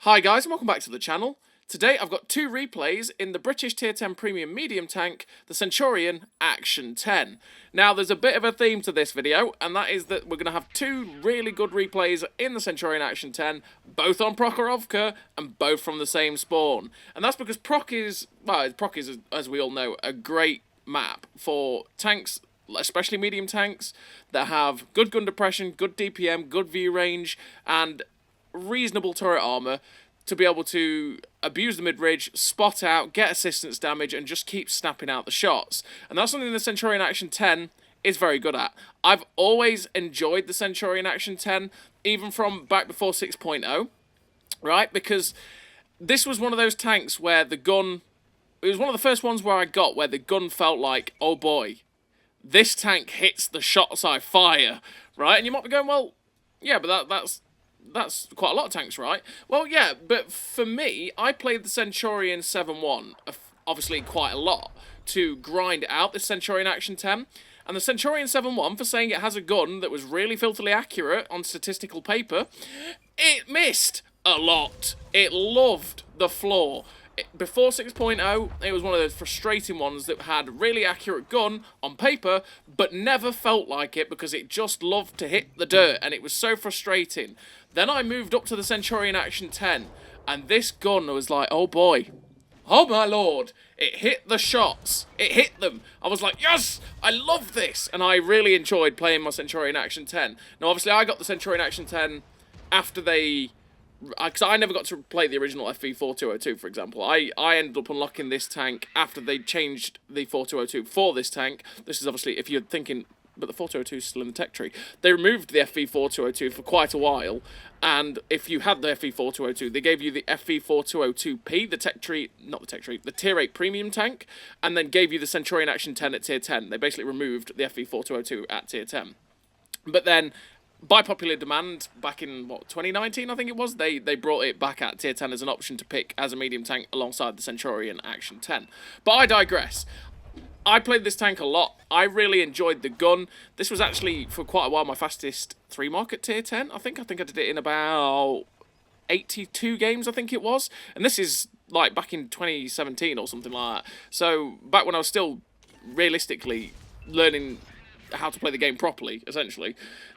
Hi guys and welcome back to the channel. Today I've got two replays in the British Tier 10 Premium Medium Tank, the Centurion Action 10. Now there's a bit of a theme to this video, and that is that we're going to have two really good replays in the Centurion Action 10, both on Prokhorovka and both from the same spawn. And that's because Prok is, as we all know, a great map for tanks, especially medium tanks, that have good gun depression, good DPM, good view range, and reasonable turret armor to be able to abuse the mid-range, spot out, get assistance damage, and just keep snapping out the shots. And that's something the Centurion Action 10 is very good at. I've always enjoyed the Centurion Action 10, even from back before 6.0, right? Because this was one of those tanks where the gun... It was one of the first ones where I got where the gun felt like, oh boy, this tank hits the shots I fire, right? And you might be going, well, yeah, but that's quite a lot of tanks, right? Well, yeah, but for me, I played the Centurion 7.1, obviously quite a lot, to grind out the Centurion Action 10. And the Centurion 7.1, for saying it has a gun that was really filthily accurate on statistical paper, it missed a lot. It loved the floor. Before 6.0, it was one of those frustrating ones that had a really accurate gun on paper, but never felt like it because it just loved to hit the dirt, and it was so frustrating. Then I moved up to the Centurion Action 10, and this gun was like, oh boy, oh my lord, it hit the shots, it hit them. I was like, yes, I love this, and I really enjoyed playing my Centurion Action 10. Now obviously I got the Centurion Action 10 after they... Because I never got to play the original FV4202, for example. I ended up unlocking this tank after they changed the 4202 for this tank. This is obviously, if you're thinking, but the 4202 is still in the tech tree. They removed the FV4202 for quite a while, and if you had the FV4202, they gave you the FV4202P, the tech tree, not the tech tree, the Tier 8 premium tank, and then gave you the Centurion Action 10 at Tier 10. They basically removed the FV4202 at Tier 10. But then, by popular demand, back in, 2019, I think it was, they brought it back at Tier 10 as an option to pick as a medium tank alongside the Centurion Action 10. But I digress. I played this tank a lot. I really enjoyed the gun. This was actually, for quite a while, my fastest 3-mark at Tier 10. I think I did it in about 82 games, I think it was. And this is, like, back in 2017 or something like that. So, back when I was still, realistically, learning how to play the game properly, essentially.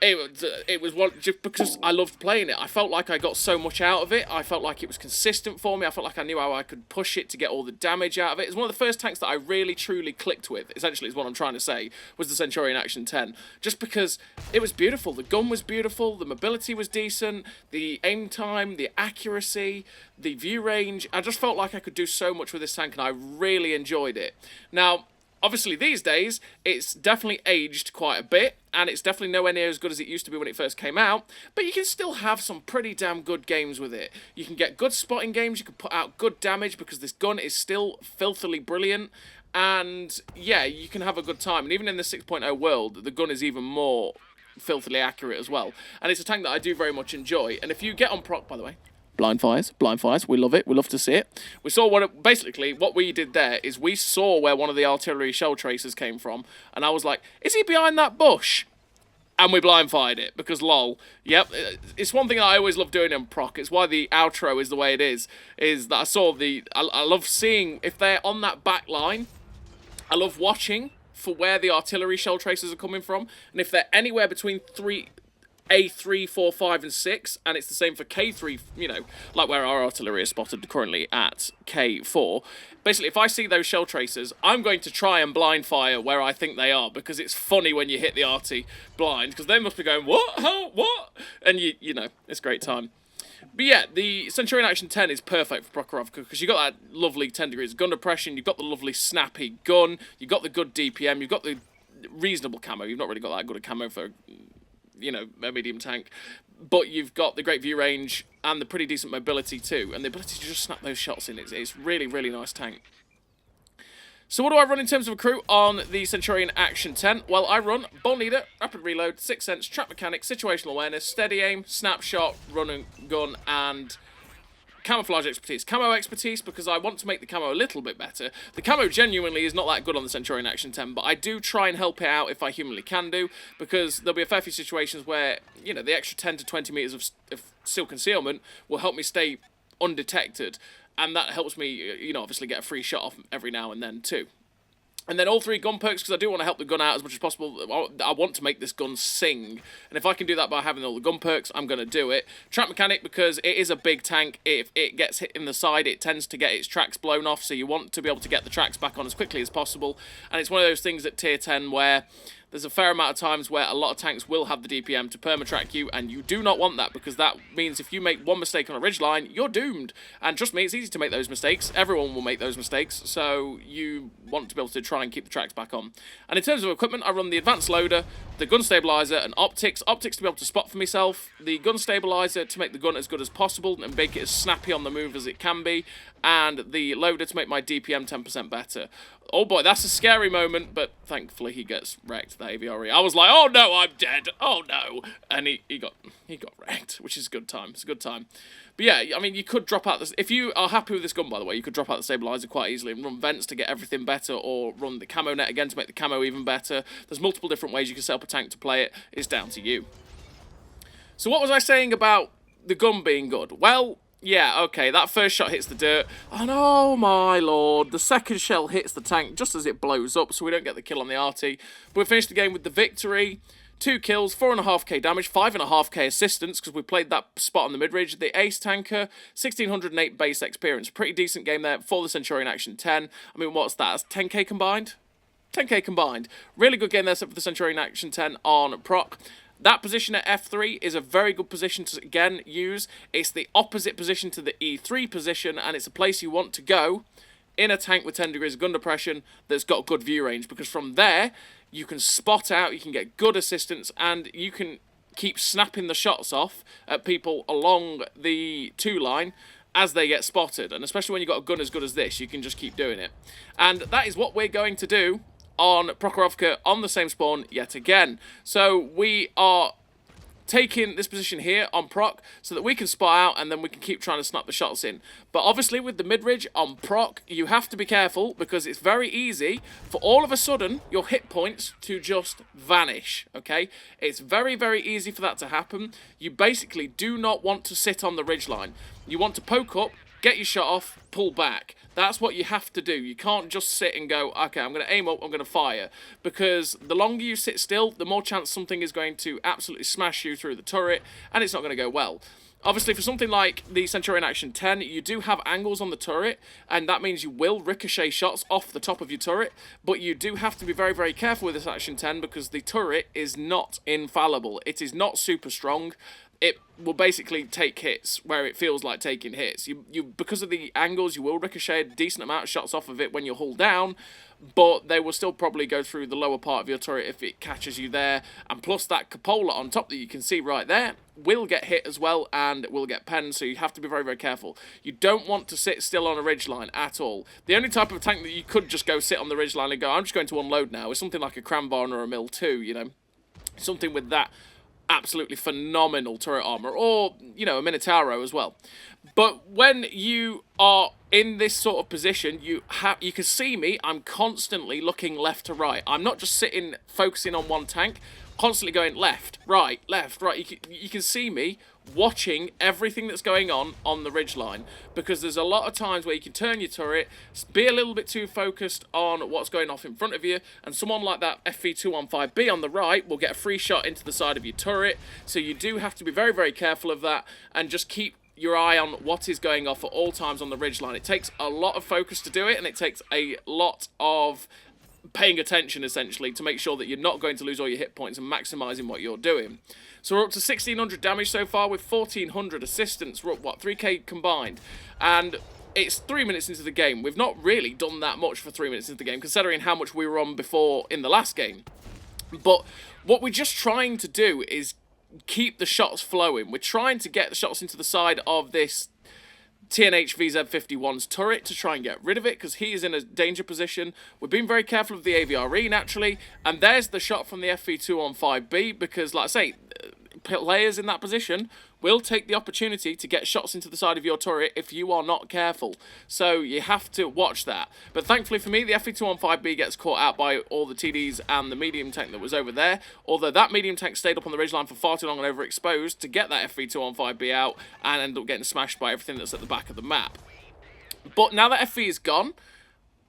It was one, just because I loved playing it. I felt like I got so much out of it. I felt like it was consistent for me. I felt like I knew how I could push it to get all the damage out of it. It's one of the first tanks that I really, truly clicked with, essentially, is what I'm trying to say, was the Centurion Action 10. Just because it was beautiful. The gun was beautiful. The mobility was decent. The aim time, the accuracy, the view range. I just felt like I could do so much with this tank, and I really enjoyed it. Now, obviously, these days, it's definitely aged quite a bit, and it's definitely nowhere near as good as it used to be when it first came out, but you can still have some pretty damn good games with it. You can get good spotting games, you can put out good damage, because this gun is still filthily brilliant, and yeah, you can have a good time. And even in the 6.0 world, the gun is even more filthily accurate as well. And it's a tank that I do very much enjoy, and if you get on Prok, by the way, blind fires, we love it, we love to see it. We saw basically what we did there is we saw where one of the artillery shell tracers came from, and I was like, is he behind that bush? And we blind fired it, because lol. Yep, it's one thing that I always love doing in Prok. It's why the outro is the way it is that I saw I love seeing if they're on that back line. I love watching for where the artillery shell tracers are coming from, and if they're anywhere between A3, 4, 5, and 6, and it's the same for K3, you know, like where our artillery is spotted currently at K4. Basically, if I see those shell tracers, I'm going to try and blind fire where I think they are, because it's funny when you hit the arty blind, because they must be going, what? How? What? And you know, it's a great time. But yeah, the Centurion Action 10 is perfect for Prokhorovka, because you've got that lovely 10 degrees gun depression, you've got the lovely snappy gun, you've got the good DPM, you've got the reasonable camo. You've not really got that good a camo for, you know, a medium tank, but you've got the great view range and the pretty decent mobility too, and the ability to just snap those shots in. It's really, really nice tank. So what do I run in terms of a crew on the Centurion Action 10? Well, I run Bone Leader, Rapid Reload, Sixth Sense, Trap Mechanics, Situational Awareness, Steady Aim, Snapshot, Run and Gun, and Camouflage expertise. Camo expertise, because I want to make the camo a little bit better. The camo genuinely is not that good on the Centurion Action 10, but I do try and help it out if I humanly can do, because there'll be a fair few situations where, you know, the extra 10 to 20 metres of steel concealment will help me stay undetected, and that helps me, you know, obviously get a free shot off every now and then too. And then all 3 gun perks, because I do want to help the gun out as much as possible. I want to make this gun sing. And if I can do that by having all the gun perks, I'm going to do it. Track mechanic, because it is a big tank. If it gets hit in the side, it tends to get its tracks blown off. So you want to be able to get the tracks back on as quickly as possible. And it's one of those things at tier 10 where there's a fair amount of times where a lot of tanks will have the DPM to perma-track you, and you do not want that, because that means if you make one mistake on a ridgeline, you're doomed. And trust me, it's easy to make those mistakes. Everyone will make those mistakes, so you want to be able to try and keep the tracks back on. And in terms of equipment, I run the advanced loader, the gun stabilizer, and optics. Optics to be able to spot for myself, the gun stabilizer to make the gun as good as possible and make it as snappy on the move as it can be, and the loader to make my DPM 10% better. Oh boy, that's a scary moment, but thankfully he gets wrecked, the AVRE. I was like, oh no, I'm dead, oh no. And he got wrecked, which is a good time, it's a good time. But yeah, I mean, you could drop out this, if you are happy with this gun, by the way, you could drop out the stabilizer quite easily and run vents to get everything better, or run the camo net again to make the camo even better. There's multiple different ways you can set up a tank to play it, it's down to you. So what was I saying about the gun being good? Well, yeah, okay, that first shot hits the dirt, and oh my lord, the second shell hits the tank just as it blows up, so we don't get the kill on the RT. But we finished the game with the victory. 2 kills, 4.5k damage, 5.5k assistance, because we played that spot on the mid-ridge. The ace tanker, 1608 base experience. Pretty decent game there for the Centurion Action 10. I mean, what's that? That's 10k combined? 10k combined. Really good game there for the Centurion Action 10 on proc. That position at F3 is a very good position to, again, use. It's the opposite position to the E3 position, and it's a place you want to go in a tank with 10 degrees of gun depression that's got good view range, because from there, you can spot out, you can get good assistance, and you can keep snapping the shots off at people along the 2 line as they get spotted. And especially when you've got a gun as good as this, you can just keep doing it. And that is what we're going to do on Prokhorovka on the same spawn yet again. So we are taking this position here on proc so that we can spot out and then we can keep trying to snap the shots in. But obviously with the mid-ridge on proc, you have to be careful, because it's very easy for all of a sudden your hit points to just vanish, okay? It's very, very easy for that to happen. You basically do not want to sit on the ridgeline. You want to poke up, get your shot off, pull back. That's what you have to do. You can't just sit and go, okay, I'm going to aim up, I'm going to fire. Because the longer you sit still, the more chance something is going to absolutely smash you through the turret, and it's not going to go well. Obviously, for something like the Centurion Action 10, you do have angles on the turret, and that means you will ricochet shots off the top of your turret, but you do have to be very, very careful with this Action 10, because the turret is not infallible. It is not super strong. It will basically take hits where it feels like taking hits. Because of the angles, you will ricochet a decent amount of shots off of it when you're hull down, but they will still probably go through the lower part of your turret if it catches you there. And plus that cupola on top that you can see right there will get hit as well, and will get penned, so you have to be very, very careful. You don't want to sit still on a ridgeline at all. The only type of tank that you could just go sit on the ridgeline and go, I'm just going to unload now, is something like a Cranbarn or a Mill 2, you know. Something with that absolutely phenomenal turret armor, or, you know, a Minotauro as well. But when you are in this sort of position, you can see me, I'm constantly looking left to right. I'm not just sitting focusing on one tank, constantly going left, right, left, right. You can see me watching everything that's going on the ridgeline, because there's a lot of times where you can turn your turret, be a little bit too focused on what's going off in front of you, and someone like that FV215B on the right will get a free shot into the side of your turret. So you do have to be very, very careful of that, and just keep your eye on what is going off at all times on the ridgeline. It takes a lot of focus to do it, and it takes a lot of paying attention, essentially, to make sure that you're not going to lose all your hit points and maximising what you're doing. So we're up to 1600 damage so far with 1400 assistance. We're up, what, 3k combined? And it's 3 minutes into the game. We've not really done that much for 3 minutes into the game, considering how much we were on before in the last game. But what we're just trying to do is keep the shots flowing. We're trying to get the shots into the side of this TNH VZ51's turret to try and get rid of it, because he is in a danger position. We're being very careful of the AVRE, naturally, and there's the shot from the FV2 on 5B, because, like I say, players in that position will take the opportunity to get shots into the side of your turret if you are not careful. So you have to watch that. But thankfully for me, the FE215B gets caught out by all the TDs and the medium tank that was over there, although that medium tank stayed up on the ridgeline for far too long and overexposed to get that FE215B out and ended up getting smashed by everything that's at the back of the map. But now that FE is gone,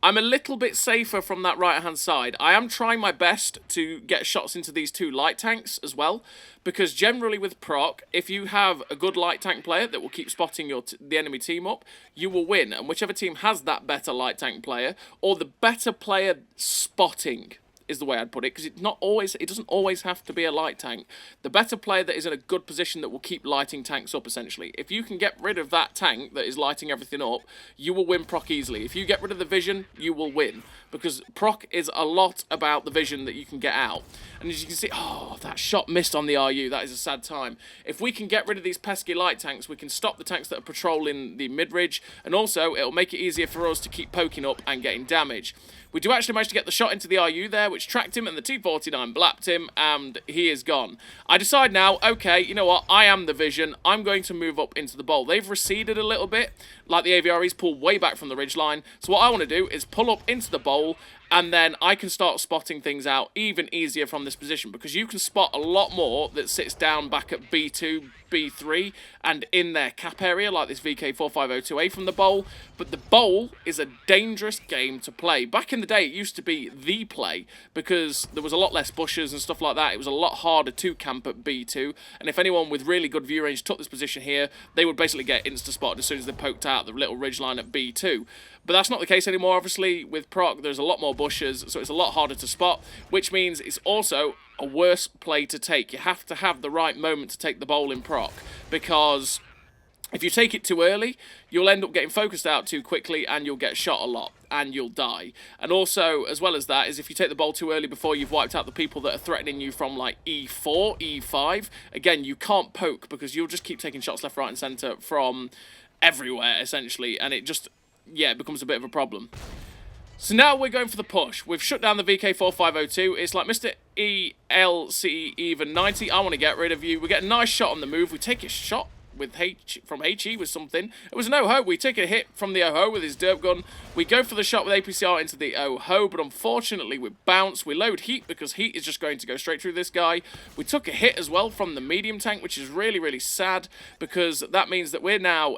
I'm a little bit safer from that right-hand side. I am trying my best to get shots into these two light tanks as well, because generally with Proc, if you have a good light tank player that will keep spotting the enemy team up, you will win. And whichever team has that better light tank player, or the better player spotting, is the way I'd put it, because it doesn't always have to be a light tank. The better player that is in a good position that will keep lighting tanks up, essentially. If you can get rid of that tank that is lighting everything up, you will win Proc easily. If you get rid of the vision, you will win, because Proc is a lot about the vision that you can get out. And as you can see, oh, that shot missed on the RU. That is a sad time. If we can get rid of these pesky light tanks, we can stop the tanks that are patrolling the mid-ridge, and also it'll make it easier for us to keep poking up and getting damage. We do actually manage to get the shot into the RU there, which tracked him, and the T-49 blapped him, and he is gone. I decide now, okay, you know what, I am the vision. I'm going to move up into the bowl. They've receded a little bit, like the AVREs pull way back from the ridgeline. So what I want to do is pull up into the bowl, and then I can start spotting things out even easier from this position, because you can spot a lot more that sits down back at B2, B3, and in their cap area, like this VK4502A from the bowl. But the bowl is a dangerous game to play. Back in the day, it used to be the play, because there was a lot less bushes and stuff like that. It was a lot harder to camp at B2, and if anyone with really good view range took this position here, they would basically get insta-spotted as soon as they poked out the little ridgeline at B2. But that's not the case anymore, obviously. With Proc, there's a lot more bushes, so it's a lot harder to spot, which means it's also a worse play to take. You have to have the right moment to take the bowl in Proc, because if you take it too early, you'll end up getting focused out too quickly, and you'll get shot a lot, and you'll die. And also, as well as that, is if you take the bowl too early before you've wiped out the people that are threatening you from, like, E4, E5, again, you can't poke, because you'll just keep taking shots left, right, and centre from everywhere, essentially, and it just, yeah, it becomes a bit of a problem. So now we're going for the push. We've shut down the VK4502. It's like Mr. ELCE even 90. I want to get rid of you. We get a nice shot on the move. We take a shot with from HE with something. It was an OHO. We take a hit from the OHO with his derp gun. We go for the shot with APCR into the OHO, but unfortunately we bounce. We load heat, because heat is just going to go straight through this guy. We took a hit as well from the medium tank, which is really, really sad, because that means that we're now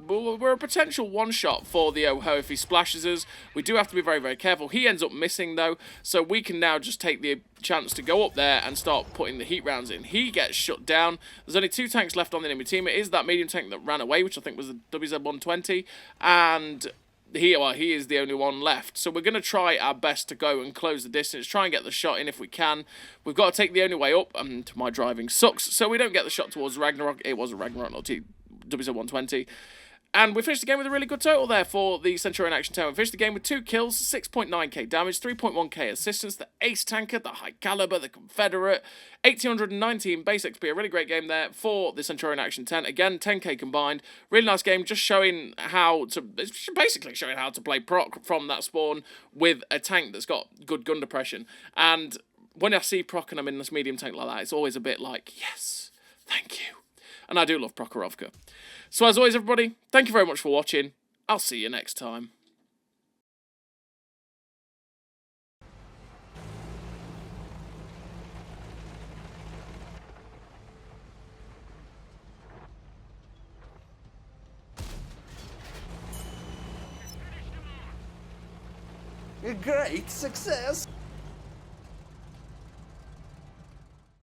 we're a potential one-shot for the OHO if he splashes us. We do have to be very, very careful. He ends up missing, though, so we can now just take the chance to go up there and start putting the heat rounds in. He gets shut down. There's only 2 tanks left on the enemy team. It is that medium tank that ran away, which I think was the WZ-120, and he is the only one left. So we're going to try our best to go and close the distance, try and get the shot in if we can. We've got to take the only way up, and my driving sucks, so we don't get the shot towards Ragnarok. It was a Ragnarok, not WZ-120. And we finished the game with a really good total there for the Centurion Action 10. We finished the game with 2 kills, 6.9k damage, 3.1k assistance, the Ace Tanker, the High Caliber, the Confederate, 1819 base XP. A really great game there for the Centurion Action 10. Again, 10k combined. Really nice game, just showing it's basically showing how to play Proc from that spawn with a tank that's got good gun depression. And when I see Proc and I'm in this medium tank like that, it's always a bit like, yes, thank you. And I do love Prokhorovka. So as always, everybody, thank you very much for watching. I'll see you next time. A great success!